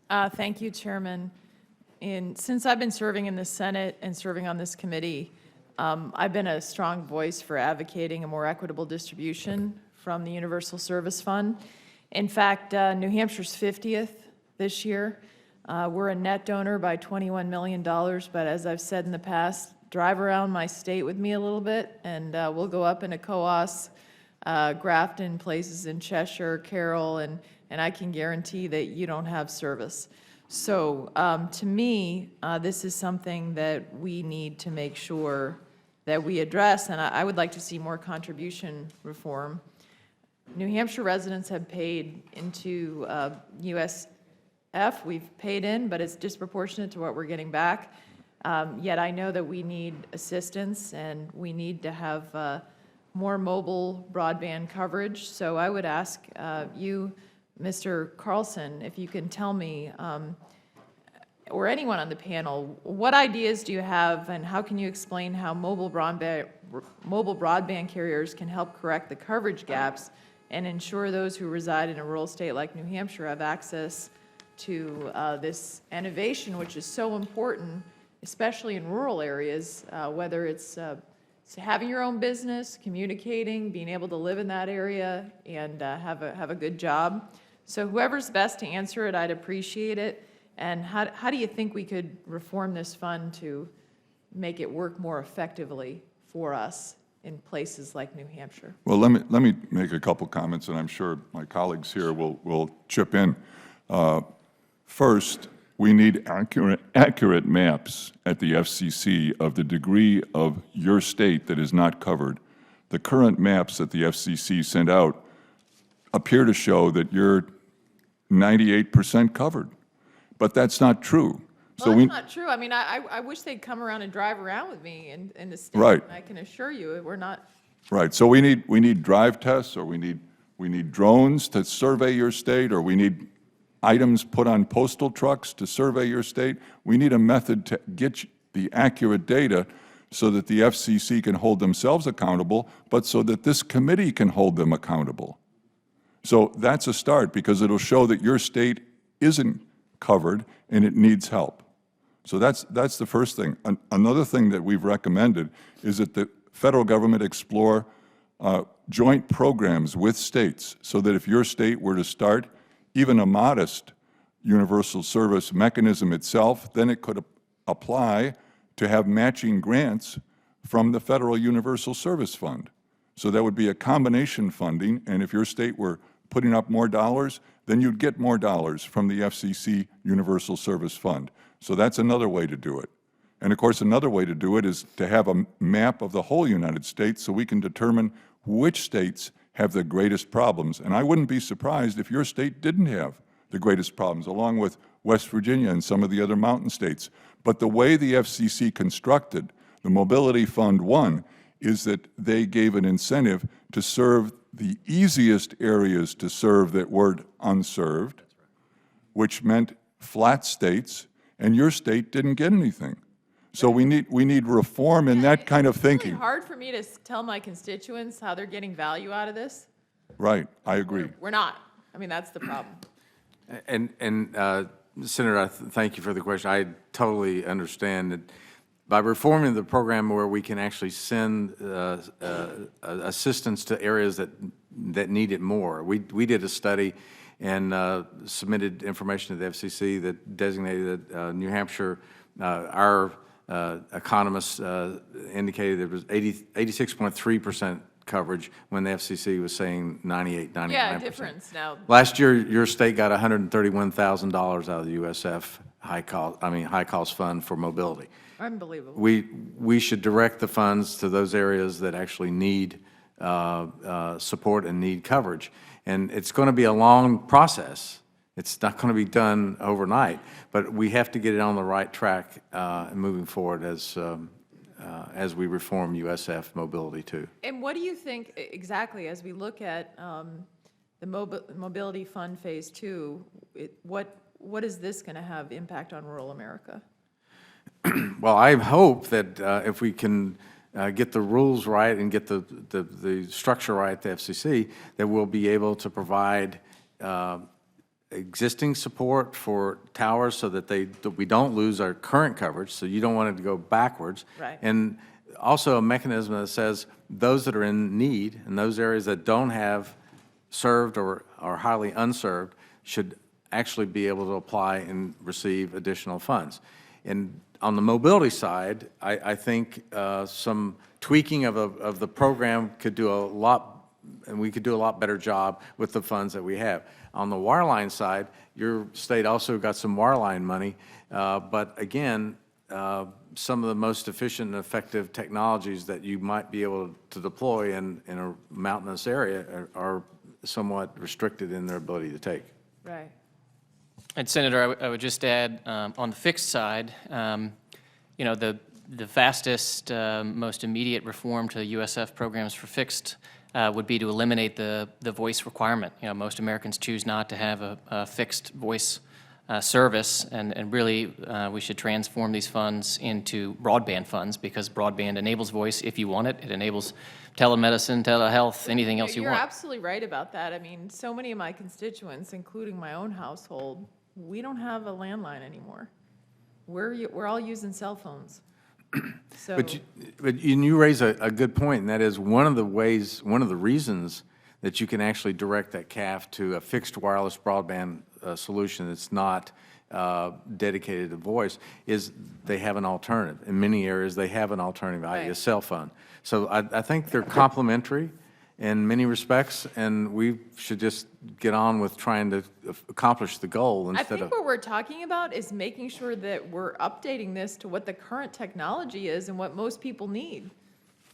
Thank you, Chairman. Since I've been serving in the Senate and serving on this committee, I've been a strong voice for advocating a more equitable distribution from the Universal Service Fund. In fact, New Hampshire's 50th this year. We're a net donor by $21 million, but as I've said in the past, drive around my state with me a little bit, and we'll go up into Coos, Grafton, places in Cheshire, Carroll, and I can guarantee that you don't have service. So to me, this is something that we need to make sure that we address, and I would like to see more contribution reform. New Hampshire residents have paid into USF. We've paid in, but it's disproportionate to what we're getting back. Yet I know that we need assistance, and we need to have more mobile broadband coverage. So I would ask you, Mr. Carlson, if you can tell me, or anyone on the panel, what ideas do you have, and how can you explain how mobile broadband carriers can help correct the coverage gaps and ensure those who reside in a rural state like New Hampshire have access to this innovation, which is so important, especially in rural areas, whether it's having your own business, communicating, being able to live in that area, and have a good job. So whoever's best to answer it, I'd appreciate it. And how do you think we could reform this fund to make it work more effectively for us in places like New Hampshire? Well, let me make a couple comments, and I'm sure my colleagues here will chip in. First, we need accurate maps at the FCC of the degree of your state that is not covered. The current maps that the FCC sent out appear to show that you're 98% covered, but that's not true. Well, that's not true. I mean, I wish they'd come around and drive around with me in the state. Right. I can assure you, we're not. Right. So we need drive tests, or we need drones to survey your state, or we need items put on postal trucks to survey your state. We need a method to get the accurate data so that the FCC can hold themselves accountable, but so that this committee can hold them accountable. So that's a start, because it'll show that your state isn't covered and it needs help. So that's the first thing. Another thing that we've recommended is that the federal government explore joint programs with states, so that if your state were to start even a modest universal service mechanism itself, then it could apply to have matching grants from the Federal Universal Service Fund. So that would be a combination funding, and if your state were putting up more dollars, then you'd get more dollars from the FCC Universal Service Fund. So that's another way to do it. And of course, another way to do it is to have a map of the whole United States so we can determine which states have the greatest problems. And I wouldn't be surprised if your state didn't have the greatest problems, along with West Virginia and some of the other mountain states. But the way the FCC constructed the Mobility Fund 1 is that they gave an incentive to serve the easiest areas to serve that weren't unserved, which meant flat states, and your state didn't get anything. So we need reform in that kind of thinking. It's really hard for me to tell my constituents how they're getting value out of this. Right, I agree. We're not. I mean, that's the problem. And Senator, thank you for the question. I totally understand that by reforming the program where we can actually send assistance to areas that need it more. We did a study and submitted information to the FCC that designated that New Hampshire, our economists indicated there was 86.3% coverage when the FCC was saying 98, 99%. Yeah, difference now. Last year, your state got $131,000 out of the USF high cost fund for mobility. Unbelievable. We should direct the funds to those areas that actually need support and need coverage. And it's going to be a long process. It's not going to be done overnight, but we have to get it on the right track moving forward as we reform USF mobility too. And what do you think exactly as we look at the Mobility Fund Phase 2? What is this going to have impact on rural America? Well, I hope that if we can get the rules right and get the structure right at the FCC, that we'll be able to provide existing support for towers so that we don't lose our current coverage, so you don't want it to go backwards. Right. And also a mechanism that says those that are in need and those areas that don't have served or are highly unserved should actually be able to apply and receive additional funds. And on the mobility side, I think some tweaking of the program could do a lot, and we could do a lot better job with the funds that we have. On the wireline side, your state also got some wireline money, but again, some of the most efficient and effective technologies that you might be able to deploy in a mountainous area are somewhat restricted in their ability to take. Right. And Senator, I would just add, on the fixed side, you know, the fastest, most immediate reform to USF programs for fixed would be to eliminate the voice requirement. You know, most Americans choose not to have a fixed voice service, and really we should transform these funds into broadband funds, because broadband enables voice if you want it. It enables telemedicine, telehealth, anything else you want. You're absolutely right about that. I mean, so many of my constituents, including my own household, we don't have a landline anymore. We're all using cell phones. So, But you raise a good point, and that is one of the reasons that you can actually direct that CAF to a fixed wireless broadband solution that's not dedicated to voice is they have an alternative. In many areas, they have an alternative, i.e. a Right. cell phone. So I think they're complementary in many respects, and we should just get on with trying to accomplish the goal I instead think of. what we're talking about is making sure that we're updating this to what the current technology is and what most people need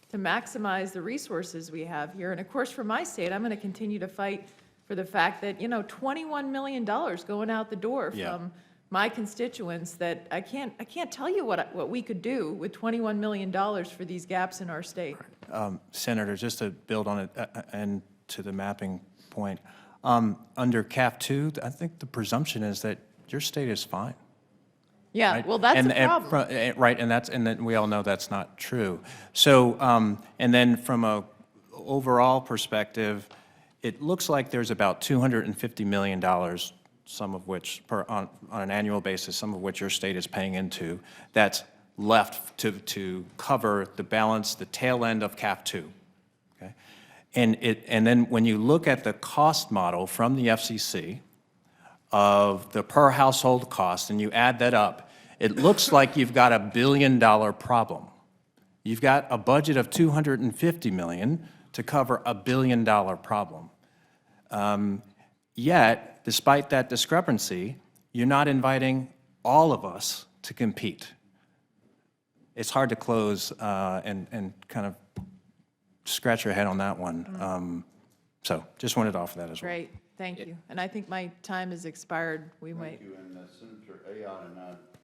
to maximize the resources we have here. And of course, for my state, I'm going to continue to fight for the fact that, you know, $21 million going out the door Yeah. from my constituents, that I can't tell you what we could do with $21 million for these gaps in our state. Senator, just to build on it and to the mapping point, under CAF 2, I think the presumption is that your state is fine. Yeah, Right? well, that's a And problem. right, and then we all know that's not true. So, and then from a overall perspective, it looks like there's about $250 million, some of which, on an annual basis, some of which your state is paying into, that's left to cover the balance, the tail end of CAF 2. Okay? And then when you look at the cost model from the FCC of the per household cost, and you add that up, it looks like you've got $1 billion problem. You've got a budget of $250 million to cover $1 billion problem. Yet, despite that discrepancy, you're not inviting all of us to compete. It's hard to close and kind of scratch your head on that one. So just wanted to offer that as well. Great, thank you. And I think my time has expired. We might. Thank you, and Senator Ayotte and I